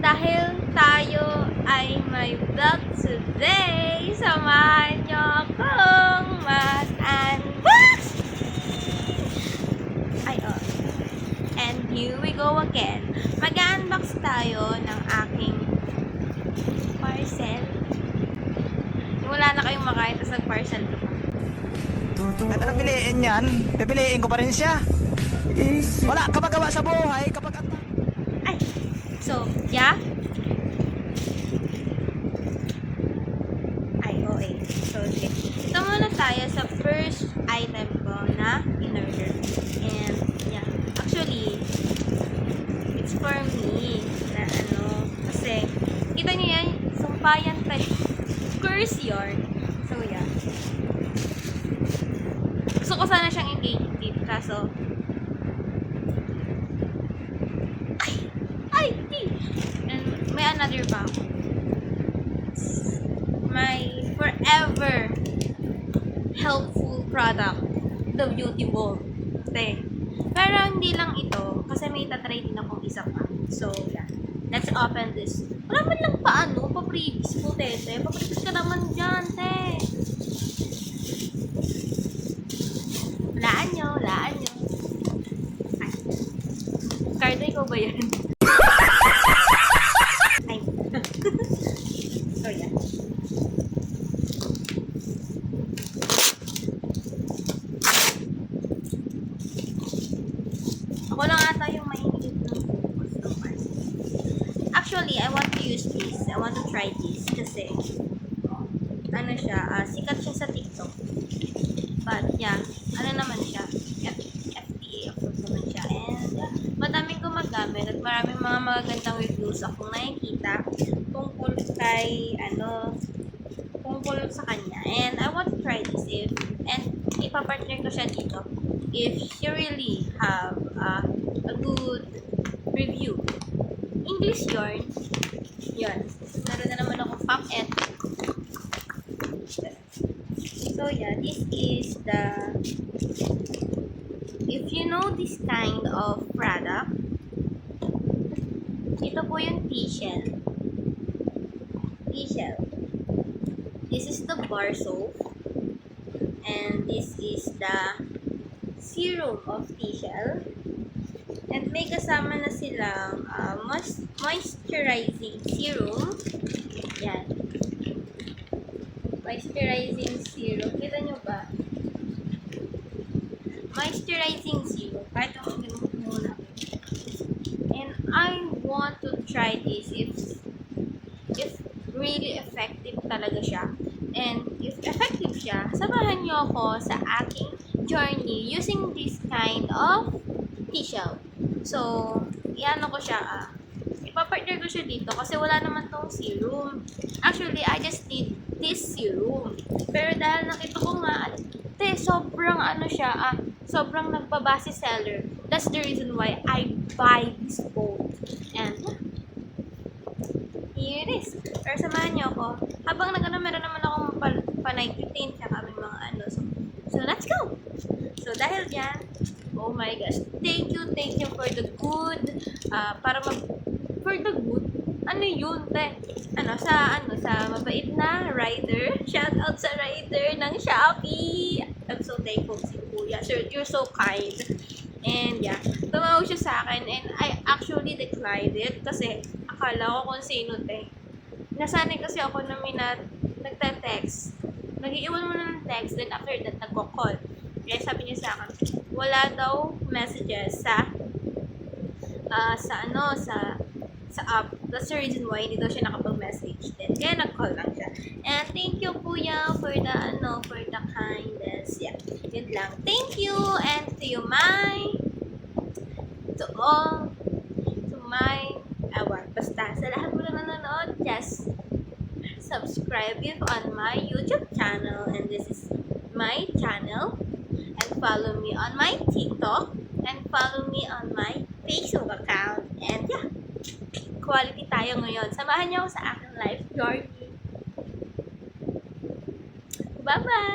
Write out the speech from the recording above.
dahil tayo ay may vlog today, samahan nyo akong mag-unbox! And here we go again. Mag-unbox tayo ng aking parcel. Wala na kayong makain, tapos nag-parcel ko pa. At anong piliin yan? Pipiliin ko pa rin siya. Wala ka magawa sa buhay kapag Ay! So, yeah? Okay. So, okay. Ito muna tayo sa first item ko na in-order. And, yeah. Actually, it's for me na kasi, kita niyo yan, sumpayan tayo. Curse yarn. So, yeah. Gusto ko sana siyang engagement tip, kaso, and may another pa ako. My forever helpful product, the beauty ball. Pero hindi lang ito, kasi may tatry din akong isa pa. So, yeah. Let's open this. Wala man lang pa-previs po, tete. Pa-previs ka naman dyan, te. Laan nyo. Ay. Cardo, ikaw ba yan? Ay. So, yeah. Ako lang ata yung mainit ng focus. Actually, I want to use this. I want to try this kasi sikat siya sa TikTok. But yeah, naman siya? FDA approved naman siya. And madaming gumagamit at maraming mga magagandang reviews akong nakikita tungkol sa kanya. And I want to try this and ipapartner ko siya dito if you really have a good review. English yarn. Yan. Meron na naman akong packet. So yeah, this is if you know this kind of product, ito po yung T-shell. This is the bar soap. And this is the serum of T-shell. And may kasama na silang moisturizing serum. Yan. Moisturizing serum. Kita nyo ba? Moisturizing serum. Kahit ako muna. And I want to try this if really effective talaga siya. And if effective siya, samahan nyo ako sa aking journey using this kind of T-shell. So, ko siya, ipapartner ko siya dito kasi wala naman tong serum. Actually, I just need this serum. Pero dahil nakita ko nga, sobrang sobrang nagbabase seller. That's the reason why I buy this both. And, here it is. Pero samahan niyo ako. Habang meron naman akong panay-cutain tsaka may mga So, let's go! So, dahil dyan, oh my gosh, thank you for the good, for the good, sa mabait na rider, shout out sa rider ng Shopee. I'm so thankful si Kuya, sir, you're so kind. And yeah, tumawag siya sa akin and I actually declined it kasi akala ko kung sino nasanay kasi ako na nagte-text. Nag-iwan mo na ng text, then after that, nagko-call. Kaya sabi niya sa akin, wala daw messages sa app. That's the reason why hindi daw siya nakapag-message din. Kaya nag-call lang siya. And thank you, Kuya, for the kindness. Yeah, yun lang. Thank you, and basta sa lahat mo na nanonood, just subscribe on my YouTube channel, and this is my channel, and follow me on my TikTok, and follow me on my Facebook account. And yeah, quality tayo ngayon. Samahan niyo ako sa aking life journey. Bye-bye!